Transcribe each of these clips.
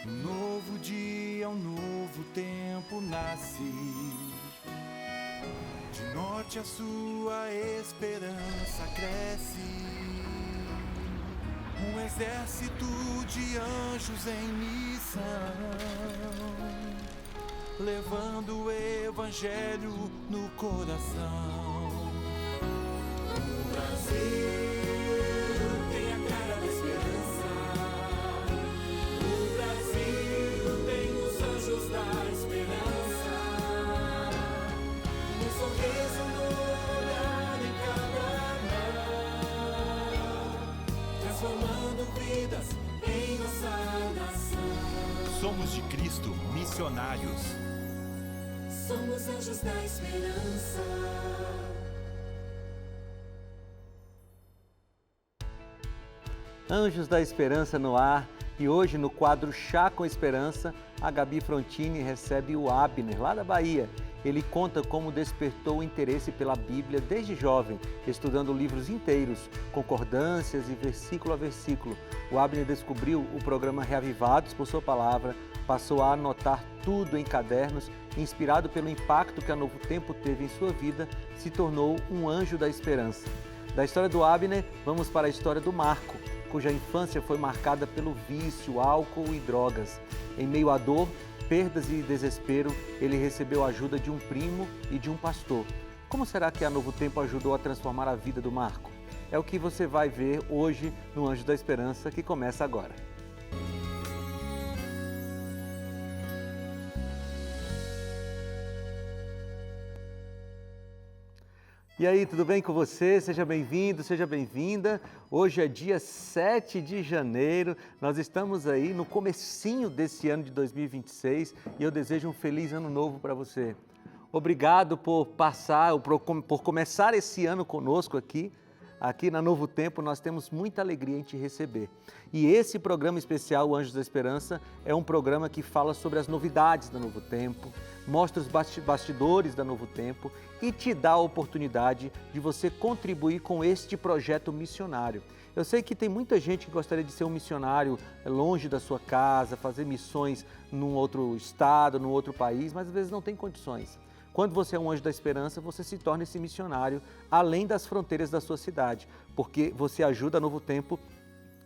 Um novo dia, um novo tempo nasce. De norte a sul a esperança cresce. Um exército de anjos em missão, levando o evangelho no coração. O Brasil tem a cara da esperança. O Brasil tem os anjos da esperança. Um sorriso no olhar em cada mão, transformando vidas em nossa nação. Somos de Cristo, missionários. Somos anjos da esperança. Anjos da Esperança no ar, e hoje no quadro Chá com Esperança, a Gabi Frontini recebe o Abner, lá da Bahia. Ele conta como despertou o interesse pela Bíblia desde jovem, estudando livros inteiros, concordâncias e versículo a versículo. O Abner descobriu o programa Reavivados por sua palavra, passou a anotar tudo em cadernos, inspirado pelo impacto que a Novo Tempo teve em sua vida, se tornou um anjo da esperança. Da história do Abner, vamos para a história do Marco, cuja infância foi marcada pelo vício, álcool e drogas. Em meio à dor, perdas e desespero, ele recebeu a ajuda de um primo e de um pastor. Como será que a Novo Tempo ajudou a transformar a vida do Marco? É o que você vai ver hoje no Anjo da Esperança, que começa agora. E aí, tudo bem com você? Seja bem-vindo, seja bem-vinda. Hoje é dia 7 de janeiro, nós estamos aí no comecinho desse ano de 2026 e eu desejo um feliz ano novo para você. Obrigado por começar esse ano conosco aqui. Aqui na Novo Tempo nós temos muita alegria em te receber. E esse programa especial, o Anjos da Esperança, é um programa que fala sobre as novidades da Novo Tempo, mostra os bastidores da Novo Tempo e te dá a oportunidade de você contribuir com este projeto missionário. Eu sei que tem muita gente que gostaria de ser um missionário longe da sua casa, fazer missões num outro estado, num outro país, mas às vezes não tem condições. Quando você é um anjo da esperança, você se torna esse missionário além das fronteiras da sua cidade, porque você ajuda a Novo Tempo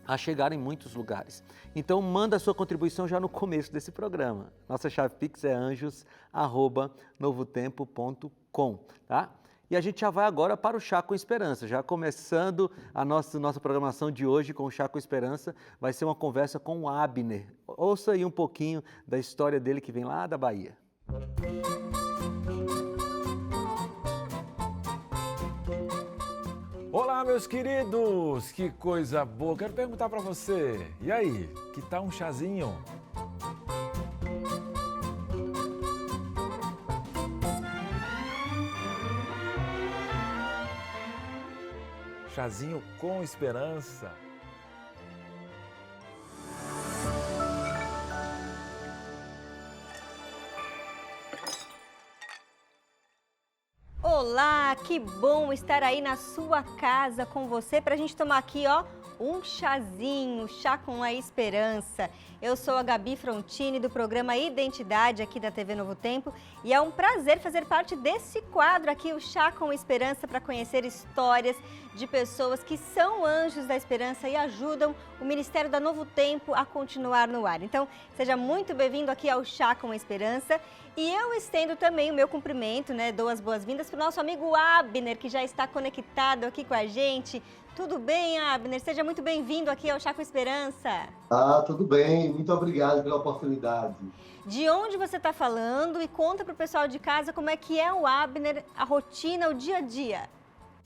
a chegar em muitos lugares. Então, manda a sua contribuição já no começo desse programa. Nossa chave Pix é anjos@novotempo.com, tá? E a gente já vai agora para o Chá com Esperança, já começando a nossa programação de hoje com o Chá com Esperança, vai ser uma conversa com o Abner. Ouça aí um pouquinho da história dele que vem lá da Bahia. Olá, meus queridos! Que coisa boa! Quero perguntar para você, e aí, que tal um chazinho? Chazinho com esperança. Olá, que bom estar aí na sua casa com você para a gente tomar aqui, ó, um chazinho, chá com a esperança. Eu sou a Gabi Frontini do programa Identidade aqui da TV Novo Tempo e é um prazer fazer parte desse quadro aqui, o Chá com Esperança, para conhecer histórias de pessoas que são anjos da esperança e ajudam o Ministério da Novo Tempo a continuar no ar. Então, seja muito bem-vindo aqui ao Chá com Esperança. E eu estendo também o meu cumprimento, né? Dou as boas-vindas para o nosso amigo Abner, que já está conectado aqui com a gente. Tudo bem, Abner? Seja muito bem-vindo aqui ao Chá com Esperança. Tudo bem. Muito obrigado pela oportunidade. De onde você está falando e conta para o pessoal de casa como é que é o Abner, a rotina, o dia a dia.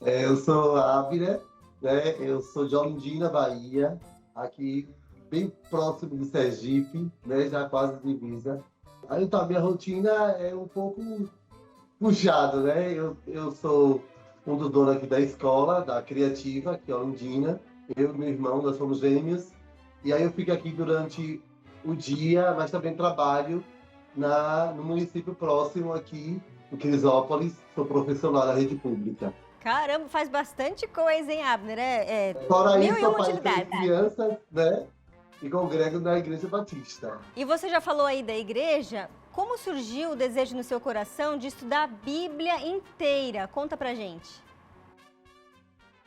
Eu sou Abner, né? Eu sou de Olindina, Bahia, aqui bem próximo de Sergipe, né? Já quase divisa. Aí, então, a minha rotina é um pouco puxada, né? Eu sou um dos donos aqui da escola, da Criativa, que é Olindina. Eu e meu irmão, nós somos gêmeos. E aí eu fico aqui durante o dia, mas também trabalho no município próximo aqui, em Crisópolis. Sou professor lá da rede pública. Caramba, faz bastante coisa, hein, Abner? Fora mil isso, e sou uma pai de 3 utilidades. crianças, né? e congrego na Igreja Batista. E você já falou aí da igreja, como surgiu o desejo no seu coração de estudar a Bíblia inteira? Conta pra gente.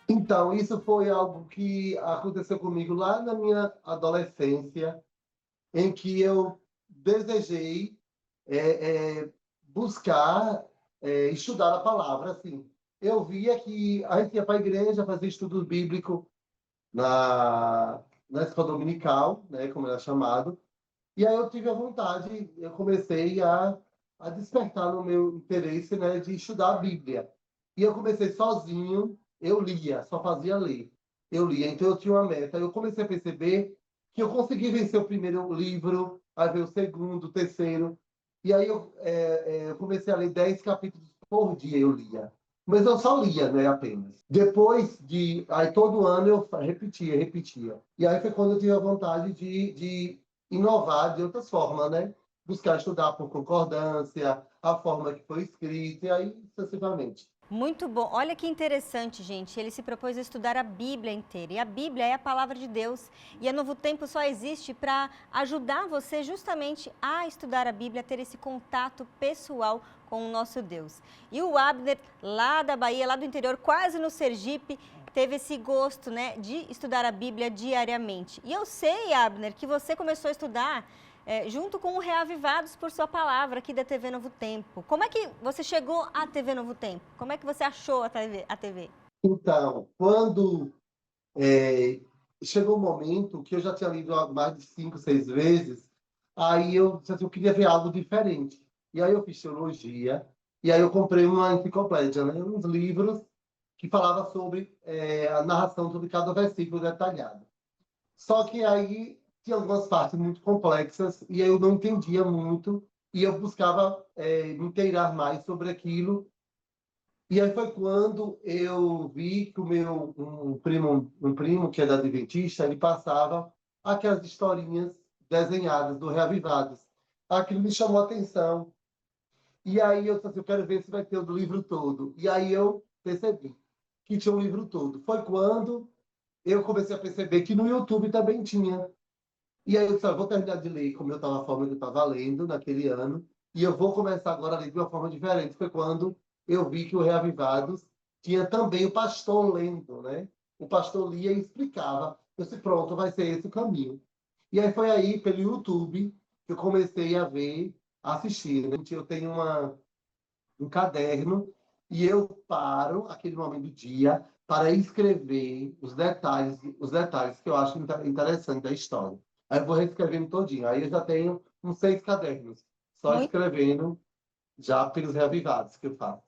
Então, isso foi algo que aconteceu comigo lá na minha adolescência, em que eu desejei buscar estudar a palavra. Assim, eu via que a gente ia para a igreja fazer estudo bíblico na escola dominical, né, como era chamado, e aí eu tive a vontade, eu comecei a despertar no meu interesse, né, de estudar a Bíblia. E eu comecei sozinho, eu lia, só fazia ler. Eu lia, então eu tinha uma meta. Eu comecei a perceber que eu consegui vencer o primeiro livro, aí veio o segundo, o terceiro. E aí eu comecei a ler 10 capítulos por dia, eu lia. Mas eu só lia, né, apenas. Depois de... Aí todo ano eu repetia. E aí foi quando eu tive a vontade de inovar de outras formas, né? Buscar estudar por concordância, a forma que foi escrita, e aí sucessivamente. Muito bom. Olha que interessante, gente. Ele se propôs a estudar a Bíblia inteira. E a Bíblia é a palavra de Deus. E a Novo Tempo só existe para ajudar você justamente a estudar a Bíblia, a ter esse contato pessoal com o nosso Deus. E o Abner, lá da Bahia, lá do interior, quase no Sergipe, teve esse gosto, né, de estudar a Bíblia diariamente. E eu sei, Abner, que você começou a estudar junto com o Reavivados por Sua Palavra, aqui da TV Novo Tempo. Como é que você chegou à TV Novo Tempo? Como é que você achou a TV? Então, quando chegou um momento que eu já tinha lido mais de 5, 6 vezes, aí eu disse assim, eu queria ver algo diferente. E aí eu fiz teologia, e aí eu comprei uma enciclopédia, né? Uns livros que falavam sobre a narração sobre cada versículo detalhado. Só que aí tinha algumas partes muito complexas e aí eu não entendia muito e eu buscava me inteirar mais sobre aquilo. E aí foi quando eu vi que um primo que é da Adventista, ele passava aquelas historinhas desenhadas do Reavivados. Aquilo me chamou a atenção. E aí eu disse assim, eu quero ver se vai ter o livro todo. E aí eu percebi que tinha um livro todo. Foi quando eu comecei a perceber que no YouTube também tinha. E aí eu disse, vou terminar de ler como a forma que eu estava lendo naquele ano, e eu vou começar agora a ler de uma forma diferente. Foi quando eu vi que o Reavivados tinha também o pastor lendo, né? O pastor lia e explicava. Eu disse, pronto, vai ser esse o caminho. E aí foi aí, pelo YouTube, que eu comecei a ver, a assistir. Né? Eu tenho um caderno e eu paro, aquele momento do dia, para escrever os detalhes que eu acho interessante da história. Aí eu vou reescrevendo todinho. Aí eu já tenho uns 6 cadernos, só escrevendo já pelos Reavivados que eu faço.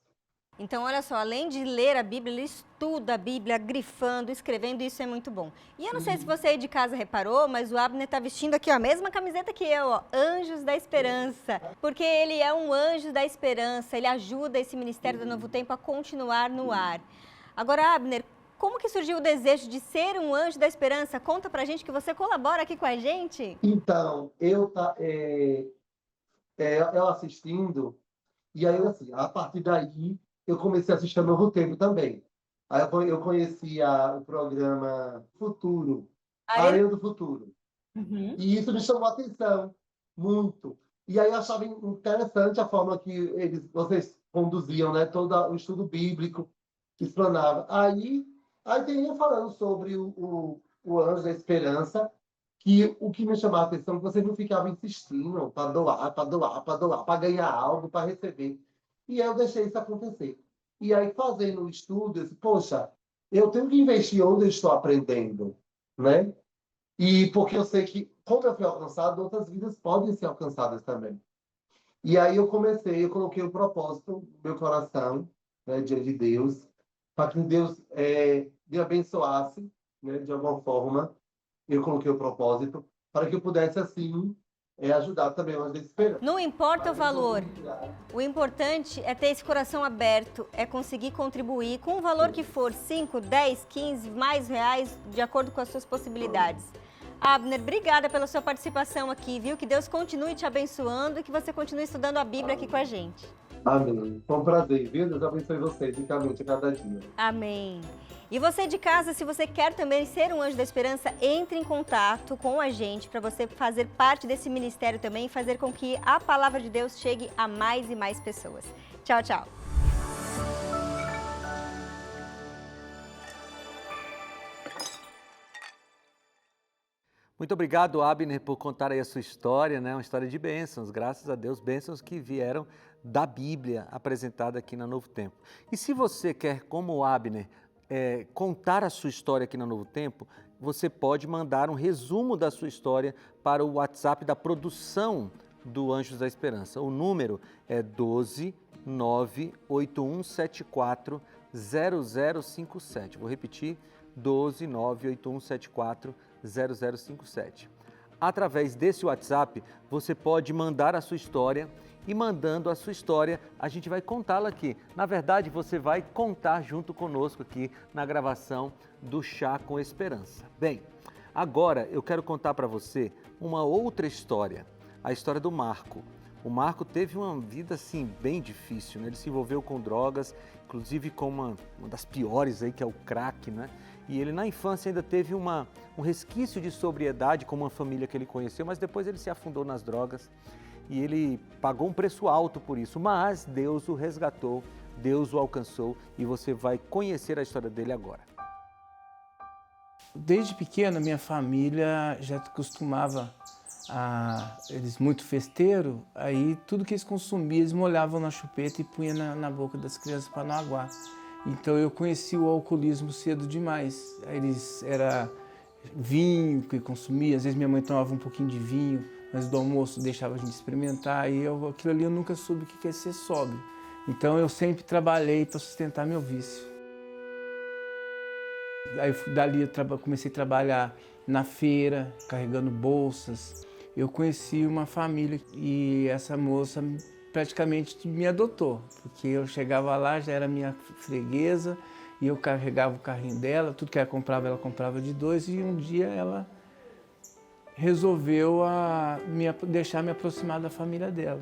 Então, olha só, além de ler a Bíblia, ele estuda a Bíblia, grifando, escrevendo, isso é muito bom. E eu não sei se você aí de casa reparou, mas o Abner está vestindo aqui ó, a mesma camiseta que eu, ó, Anjos da Esperança. Porque ele é um anjo da esperança, ele ajuda esse Ministério do Novo Tempo a continuar no ar. Agora, Abner, como que surgiu o desejo de ser um anjo da esperança? Conta pra gente que você colabora aqui com a gente. Então, eu assistindo, e aí, assim, a partir daí, eu comecei a assistir ao Novo Tempo também. Aí eu conheci o programa Futuro, Arena do Futuro. Uhum. E isso me chamou a atenção, muito. E aí eu achava interessante a forma que vocês conduziam, né, todo o estudo bíblico, que explanava. Aí tem falando sobre o Anjo da Esperança, que o que me chamava a atenção é que vocês não ficavam insistindo para doar, para ganhar algo, para receber. E aí eu deixei isso acontecer. E aí, fazendo o estudo, eu disse, poxa, eu tenho que investir onde eu estou aprendendo, né? E porque eu sei que, como eu fui alcançado, outras vidas podem ser alcançadas também. E aí eu coloquei o propósito no meu coração, né, diante de Deus, para que Deus me abençoasse, né, de alguma forma. Eu coloquei o propósito para que eu pudesse, assim, ajudar também os desesperados. Não importa o valor, o importante é ter esse coração aberto, é conseguir contribuir com o valor que for, 5, 10, 15, mais reais, de acordo com as suas possibilidades. Abner, obrigada pela sua participação aqui, viu? Que Deus continue te abençoando e que você continue estudando a Bíblia aqui com a gente. Amém. Foi um prazer, viu? Deus abençoe vocês, ricamente a cada dia. Amém. E você de casa, se você quer também ser um anjo da esperança, entre em contato com a gente para você fazer parte desse ministério também e fazer com que a palavra de Deus chegue a mais e mais pessoas. Tchau, tchau. Muito obrigado, Abner, por contar aí a sua história, né? Uma história de bênçãos, graças a Deus, bênçãos que vieram da Bíblia, apresentada aqui na Novo Tempo. E se você quer, como o Abner, contar a sua história aqui na Novo Tempo, você pode mandar um resumo da sua história para o WhatsApp da produção do Anjos da Esperança. O número é 12 98174 0057. Vou repetir, 12 98174 0057. Através desse WhatsApp, você pode mandar a sua história e mandando a sua história, a gente vai contá-la aqui. Na verdade, você vai contar junto conosco aqui na gravação do Chá com Esperança. Bem, agora eu quero contar para você uma outra história, a história do Marco. O Marco teve uma vida assim bem difícil, né? Ele se envolveu com drogas, inclusive com uma das piores aí, que é o crack, né? E ele na infância ainda teve um resquício de sobriedade com uma família que ele conheceu, mas depois ele se afundou nas drogas e ele pagou um preço alto por isso. Mas Deus o resgatou, Deus o alcançou e você vai conhecer a história dele agora. Desde pequeno, minha família já costumava, eles muito festeiro, aí tudo que eles consumiam, eles molhavam na chupeta e punham na boca das crianças para não aguar. Então eu conheci o alcoolismo cedo demais. Era vinho que consumia, às vezes minha mãe tomava um pouquinho de vinho, mas do almoço deixava a gente experimentar, e aquilo ali eu nunca soube o que é ser sóbrio. Então eu sempre trabalhei para sustentar meu vício. Aí dali eu comecei a trabalhar na feira, carregando bolsas. Eu conheci uma família e essa moça praticamente me adotou, porque eu chegava lá, já era minha freguesa, e eu carregava o carrinho dela, tudo que ela comprava de 2, e um dia ela resolveu deixar me aproximar da família dela.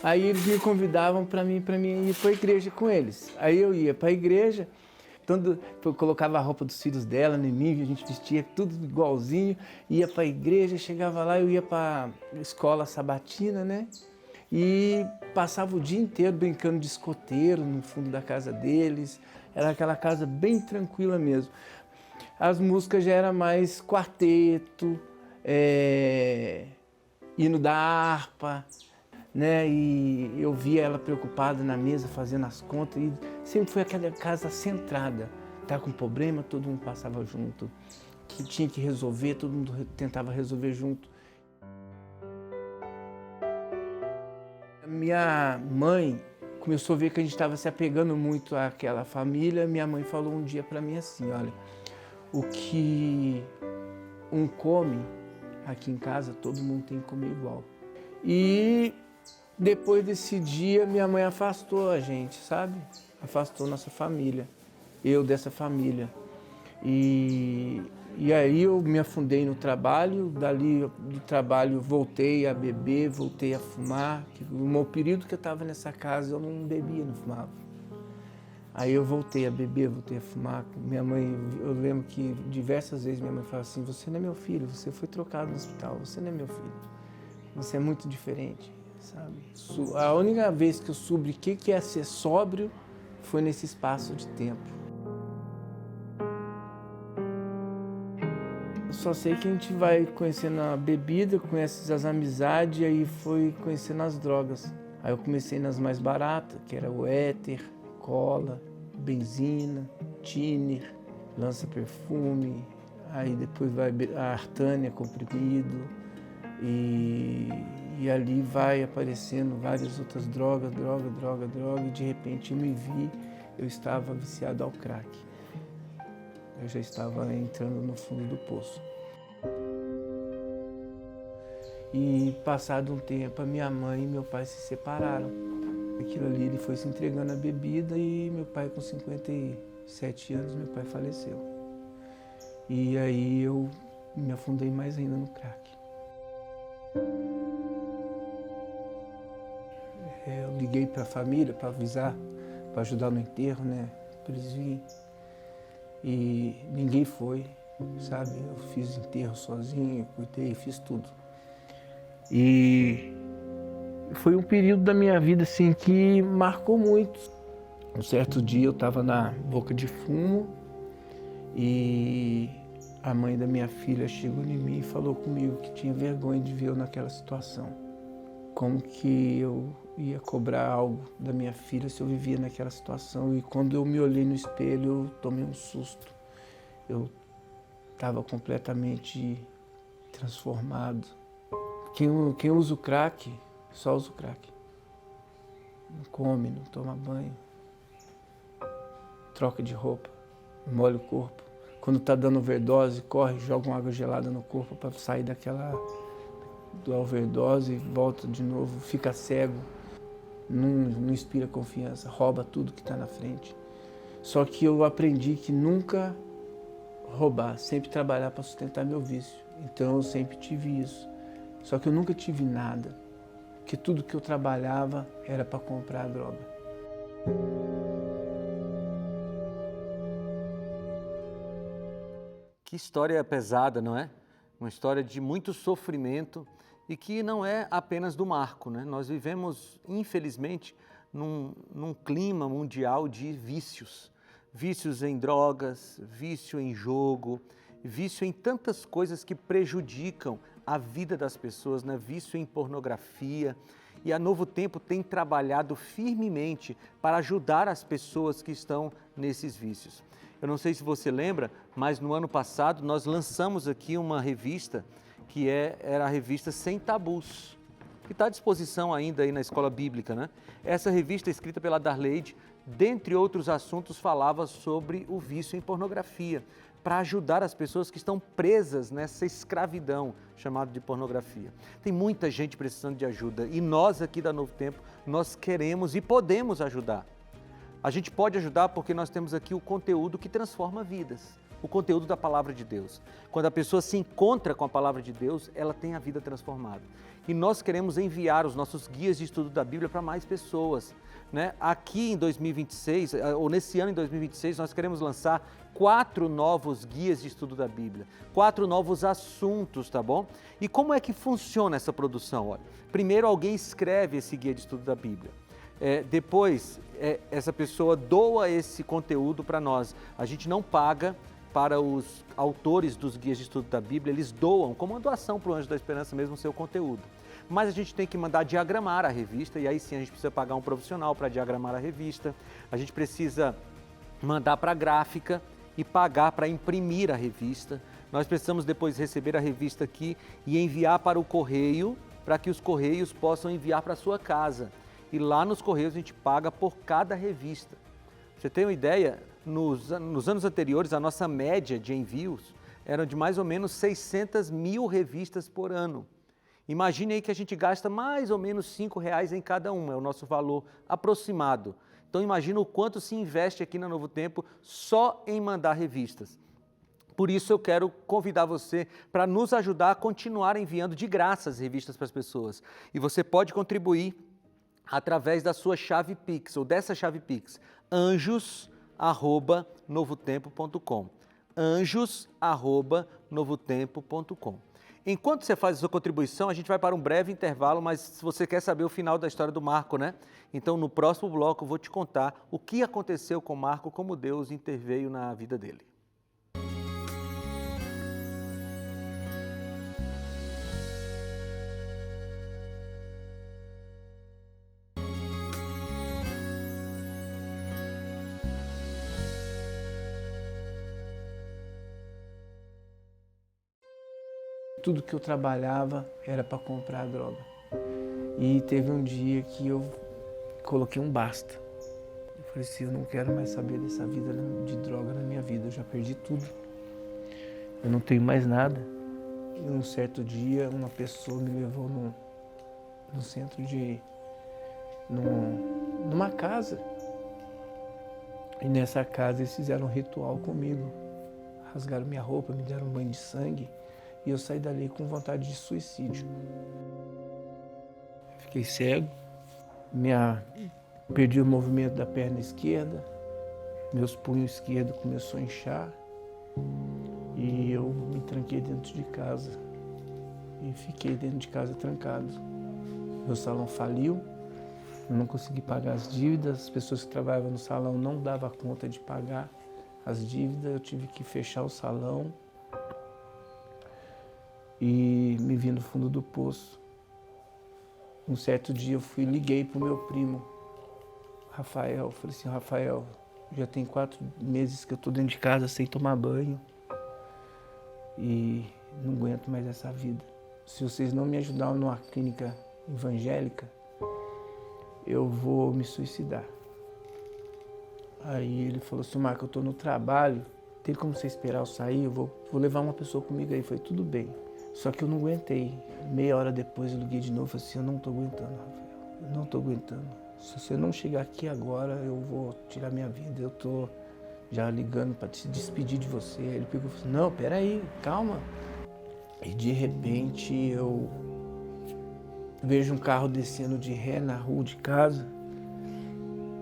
Aí eles me convidavam para mim ir para a igreja com eles. Aí eu ia para a igreja, eu colocava a roupa dos filhos dela em mim, a gente vestia tudo igualzinho, ia para a igreja, chegava lá, eu ia para a escola sabatina, né? E passava o dia inteiro brincando de escoteiro no fundo da casa deles. Era aquela casa bem tranquila mesmo. As músicas já eram mais quarteto, hino da harpa, né? E eu via ela preocupada na mesa, fazendo as contas. E sempre foi aquela casa centrada. Estava com problema, todo mundo passava junto. Que tinha que resolver, todo mundo tentava resolver junto. Minha mãe começou a ver que a gente estava se apegando muito àquela família. Minha mãe falou um dia para mim assim, olha, o que um come aqui em casa, todo mundo tem que comer igual. E depois desse dia, minha mãe afastou a gente, sabe? Afastou nossa família, eu dessa família. E aí eu me afundei no trabalho, dali do trabalho voltei a beber, voltei a fumar. No período que eu estava nessa casa eu não bebia, não fumava. Aí eu voltei a beber, voltei a fumar. Minha mãe, eu lembro que diversas vezes minha mãe falava assim, você não é meu filho, você foi trocado no hospital, você não é meu filho, você é muito diferente, sabe? A única vez que eu soube o que é ser sóbrio foi nesse espaço de tempo. Só sei que a gente vai conhecendo a bebida, conhece as amizades, e aí foi conhecendo as drogas. Aí eu comecei nas mais baratas, que era o éter, cola, benzina, thinner, lança-perfume, aí depois vai a artânia, comprimido, e ali vai aparecendo várias outras drogas, e de repente eu me vi, eu estava viciado ao crack. Eu já estava entrando no fundo do poço. E passado um tempo, a minha mãe e meu pai se separaram. Aquilo ali, ele foi se entregando à bebida e meu pai, com 57 anos, meu pai faleceu. E aí eu me afundei mais ainda no crack. Eu liguei para a família para avisar, para ajudar no enterro, né? Para eles virem. E ninguém foi, sabe? Eu fiz enterro sozinho, cuidei, fiz tudo. E foi um período da minha vida assim que marcou muito. Um certo dia eu estava na boca de fumo e a mãe da minha filha chegou em mim e falou comigo que tinha vergonha de ver eu naquela situação. Como que eu ia cobrar algo da minha filha se eu vivia naquela situação. E quando eu me olhei no espelho, eu tomei um susto. Eu estava completamente transformado. Quem usa o crack, só usa o crack. Não come, não toma banho, troca de roupa, molha o corpo. Quando está dando overdose, corre, joga uma água gelada no corpo para sair da overdose, volta de novo, fica cego, não inspira confiança, rouba tudo que está na frente. Só que eu aprendi que nunca roubar, sempre trabalhar para sustentar meu vício. Então eu sempre tive isso. Só que eu nunca tive nada, porque tudo que eu trabalhava era para comprar a droga. Que história pesada, não é? Uma história de muito sofrimento e que não é apenas do Marco, né? Nós vivemos, infelizmente, num clima mundial de vícios. Vícios em drogas, vício em jogo, vício em tantas coisas que prejudicam a vida das pessoas, né? Vício em pornografia. E a Novo Tempo tem trabalhado firmemente para ajudar as pessoas que estão nesses vícios. Eu não sei se você lembra, mas no ano passado nós lançamos aqui uma revista que era a revista Sem Tabus, que está à disposição ainda aí na Escola Bíblica, né? Essa revista, escrita pela Darleide, dentre outros assuntos, falava sobre o vício em pornografia, para ajudar as pessoas que estão presas nessa escravidão chamada de pornografia. Tem muita gente precisando de ajuda e nós aqui da Novo Tempo, nós queremos e podemos ajudar. A gente pode ajudar porque nós temos aqui o conteúdo que transforma vidas, o conteúdo da Palavra de Deus. Quando a pessoa se encontra com a Palavra de Deus, ela tem a vida transformada. E nós queremos enviar os nossos guias de estudo da Bíblia para mais pessoas, né? Aqui em 2026, ou nesse ano em 2026, nós queremos lançar 4 novos guias de estudo da Bíblia, 4 novos assuntos, tá bom? E como é que funciona essa produção? Olha, primeiro alguém escreve esse guia de estudo da Bíblia. Depois, essa pessoa doa esse conteúdo para nós. A gente não paga para os autores dos guias de estudo da Bíblia, eles doam como uma doação para o Anjo da Esperança mesmo o seu conteúdo. Mas a gente tem que mandar diagramar a revista, e aí sim a gente precisa pagar um profissional para diagramar a revista. A gente precisa mandar para a gráfica e pagar para imprimir a revista. Nós precisamos depois receber a revista aqui e enviar para o correio, para que os correios possam enviar para a sua casa. E lá nos correios a gente paga por cada revista. Você tem uma ideia? Nos anos anteriores, a nossa média de envios era de mais ou menos 600 mil revistas por ano. Imagine aí que a gente gasta mais ou menos R$5 em cada uma, é o nosso valor aproximado. Então imagina o quanto se investe aqui na Novo Tempo só em mandar revistas. Por isso eu quero convidar você para nos ajudar a continuar enviando de graça as revistas para as pessoas. E você pode contribuir através da sua chave Pix, ou dessa chave Pix, anjos@novotempo.com. anjos@novotempo.com. Enquanto você faz a sua contribuição, a gente vai para um breve intervalo, mas se você quer saber o final da história do Marco, né? Então, no próximo bloco, eu vou te contar o que aconteceu com Marco, como Deus interveio na vida dele. Tudo que eu trabalhava era para comprar a droga. E teve um dia que eu coloquei um basta. Eu falei assim, eu não quero mais saber dessa vida de droga na minha vida, eu já perdi tudo. Eu não tenho mais nada. E um certo dia, uma pessoa me levou no centro numa casa. E nessa casa eles fizeram um ritual comigo. Rasgaram minha roupa, me deram um banho de sangue. E eu saí dali com vontade de suicídio. Fiquei cego, Perdi o movimento da perna esquerda, meus punhos esquerdos começou a inchar e eu me tranquei dentro de casa e fiquei dentro de casa trancado. Meu salão faliu, eu não consegui pagar as dívidas, as pessoas que trabalhavam no salão não davam conta de pagar as dívidas, eu tive que fechar o salão e me vi no fundo do poço. Um certo dia eu liguei para o meu primo, Rafael, falei assim, Rafael, já tem 4 meses que eu estou dentro de casa sem tomar banho e não aguento mais essa vida. Se vocês não me ajudarem numa clínica evangélica, eu vou me suicidar. Aí ele falou assim, Marco, eu estou no trabalho, tem como você esperar eu sair? Eu vou levar uma pessoa comigo aí. Foi tudo bem. Só que eu não aguentei. Meia hora depois eu liguei de novo e falei assim, eu não estou aguentando, Rafael, eu não estou aguentando. Se você não chegar aqui agora, eu vou tirar minha vida. Eu estou já ligando para se despedir de você. Aí ele pegou e falou assim, não, peraí, calma. E de repente eu vejo um carro descendo de ré na rua de casa.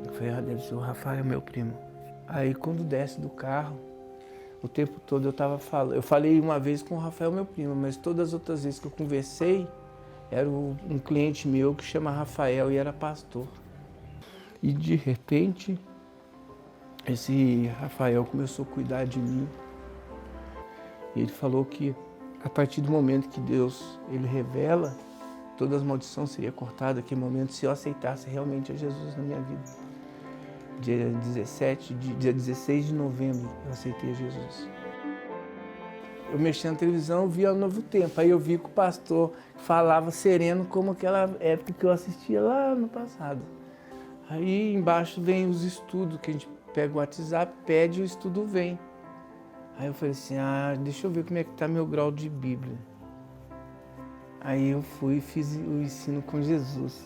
Eu falei, deve ser o Rafael, meu primo. Aí quando desce do carro, o tempo todo eu estava falando. Eu falei uma vez com o Rafael, meu primo, mas todas as outras vezes que eu conversei, era um cliente meu que chama Rafael e era pastor. E de repente, esse Rafael começou a cuidar de mim. E ele falou que a partir do momento que Deus ele revela, todas as maldições seriam cortadas naquele momento se eu aceitasse realmente a Jesus na minha vida. Dia 16 de novembro eu aceitei a Jesus. Eu mexi na televisão, via o Novo Tempo. Aí eu vi que o pastor falava sereno como aquela época que eu assistia lá no passado. Aí embaixo vem os estudos, que a gente pega o WhatsApp, pede e o estudo vem. Aí eu falei assim, deixa eu ver como é que está meu grau de Bíblia. Aí eu fui e fiz o ensino com Jesus.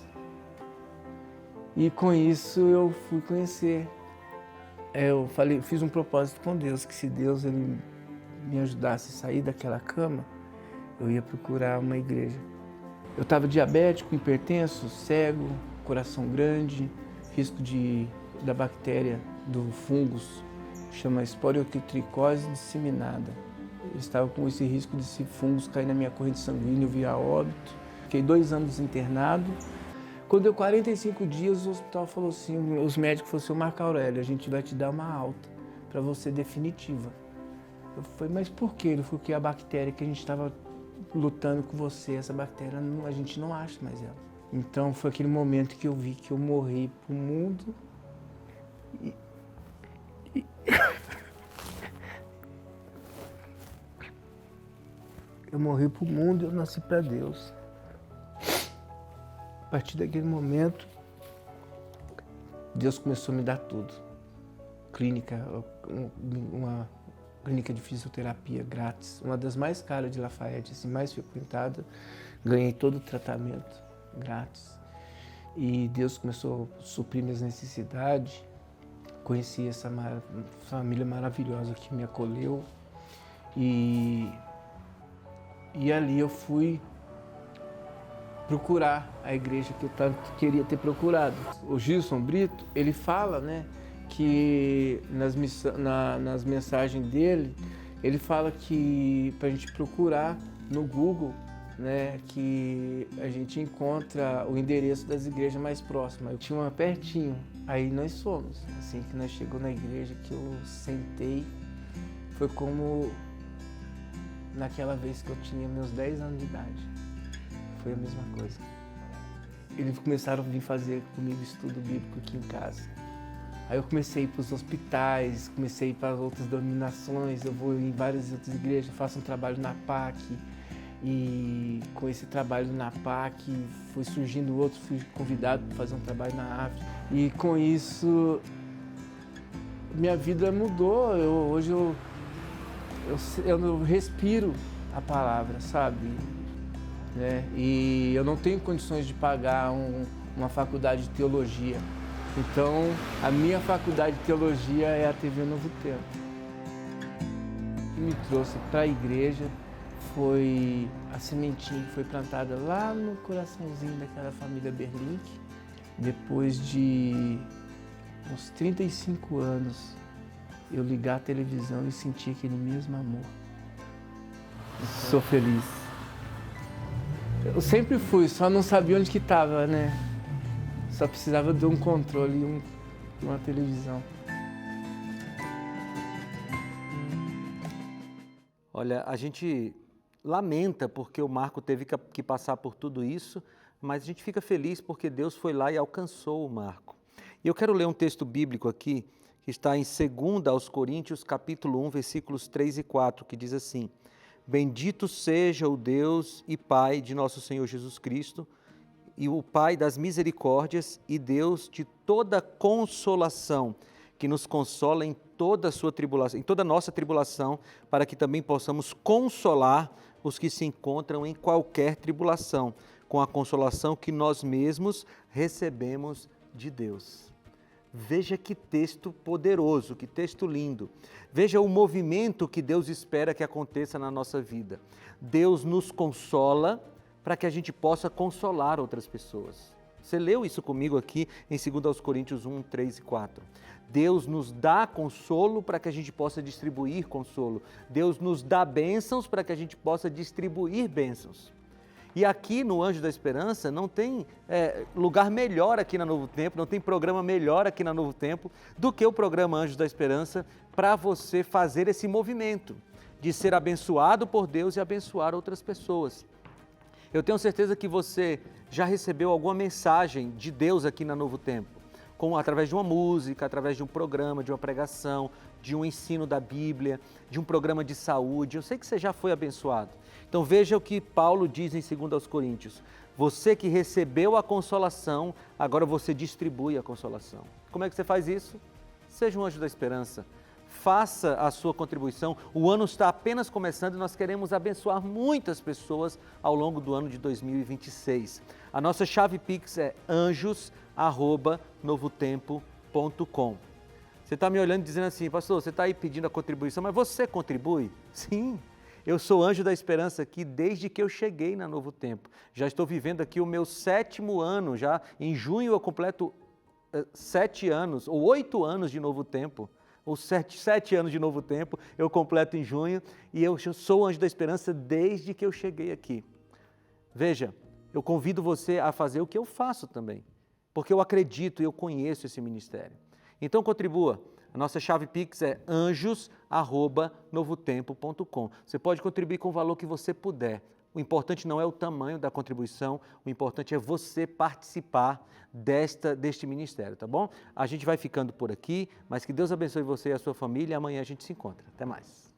E com isso eu fui conhecer. Fiz um propósito com Deus, que se Deus ele me ajudasse a sair daquela cama, eu ia procurar uma igreja. Eu estava diabético, hipertenso, cego, coração grande, risco da bactéria, do fungus, chama esporotricose disseminada. Eu estava com esse risco desse fungus cair na minha corrente sanguínea, via óbito. Fiquei 2 anos internado. Quando deu 45 dias, o hospital falou assim, os médicos falaram assim, Marco Aurélio, a gente vai te dar uma alta para você definitiva. Eu falei, mas por quê? Ele falou que a bactéria que a gente estava lutando com você, essa bactéria, a gente não acha mais ela. Então foi aquele momento que eu vi que eu morri pro mundo eu morri pro mundo e eu nasci para Deus. A partir daquele momento, Deus começou a me dar tudo. Uma clínica de fisioterapia grátis, uma das mais caras de Lafayette, assim, mais frequentada. Ganhei todo o tratamento grátis. E Deus começou a suprir minhas necessidades. Conheci essa família maravilhosa que me acolheu. E ali eu fui procurar a igreja que eu tanto queria ter procurado. O Gilson Brito, ele fala, né, que nas mensagens dele, ele fala que para a gente procurar no Google, né, que a gente encontra o endereço das igrejas mais próximas. Eu tinha uma pertinho, aí nós fomos. Assim que nós chegamos na igreja, que eu sentei, foi como naquela vez que eu tinha meus 10 anos de idade. Foi a mesma coisa. Eles começaram a vir fazer comigo estudo bíblico aqui em casa. Aí eu comecei a ir para os hospitais, comecei a ir para outras denominações, eu vou em várias outras igrejas, faço um trabalho na PAC. E com esse trabalho na PAC, foi surgindo outro, fui convidado para fazer um trabalho na África. E com isso, minha vida mudou. Hoje eu respiro a palavra, sabe? Né? E eu não tenho condições de pagar uma faculdade de teologia. Então, a minha faculdade de teologia é a TV Novo Tempo. O que me trouxe para a igreja foi a sementinha que foi plantada lá no coraçãozinho daquela família Berlink. depois de uns 35 anos, eu ligar a televisão e sentir aquele mesmo amor. Sou feliz. Eu sempre fui, só não sabia onde que estava, né? Só precisava de um controle e uma televisão. Olha, a gente lamenta porque o Marco teve que passar por tudo isso, mas a gente fica feliz porque Deus foi lá e alcançou o Marco. E eu quero ler um texto bíblico aqui, que está em 2 aos Coríntios, capítulo 1, versículos 3 e 4, que diz assim: Bendito seja o Deus e Pai de nosso Senhor Jesus Cristo, e o Pai das misericórdias e Deus de toda consolação, que nos consola em toda a sua tribulação, em toda a nossa tribulação, para que também possamos consolar os que se encontram em qualquer tribulação, com a consolação que nós mesmos recebemos de Deus. Veja que texto poderoso, que texto lindo. Veja o movimento que Deus espera que aconteça na nossa vida. Deus nos consola para que a gente possa consolar outras pessoas. Você leu isso comigo aqui em 2 aos Coríntios 1, 3 e 4. Deus nos dá consolo para que a gente possa distribuir consolo. Deus nos dá bênçãos para que a gente possa distribuir bênçãos. E aqui no Anjo da Esperança não tem lugar melhor aqui na Novo Tempo, não tem programa melhor aqui na Novo Tempo do que o programa Anjos da Esperança para você fazer esse movimento de ser abençoado por Deus e abençoar outras pessoas. Eu tenho certeza que você já recebeu alguma mensagem de Deus aqui na Novo Tempo, através de uma música, através de um programa, de uma pregação, de um ensino da Bíblia, de um programa de saúde. Eu sei que você já foi abençoado. Então veja o que Paulo diz em 2 aos Coríntios. Você que recebeu a consolação, agora você distribui a consolação. Como é que você faz isso? Seja um anjo da esperança. Faça a sua contribuição. O ano está apenas começando e nós queremos abençoar muitas pessoas ao longo do ano de 2026. A nossa chave Pix é anjos@novotempo.com. Você está me olhando e dizendo assim, pastor, você está aí pedindo a contribuição, mas você contribui? Sim. Eu sou anjo da esperança aqui desde que eu cheguei na Novo Tempo. Já estou vivendo aqui o meu 7º ano, já em junho eu completo 7 anos, ou 8 anos de Novo Tempo, ou 7 anos de Novo Tempo, eu completo em junho, e eu sou anjo da esperança desde que eu cheguei aqui. Veja, eu convido você a fazer o que eu faço também, porque eu acredito e eu conheço esse ministério. Então contribua. A nossa chave Pix é anjos@novotempo.com. Você pode contribuir com o valor que você puder. O importante não é o tamanho da contribuição, o importante é você participar deste ministério, tá bom? A gente vai ficando por aqui, mas que Deus abençoe você e a sua família e amanhã a gente se encontra. Até mais.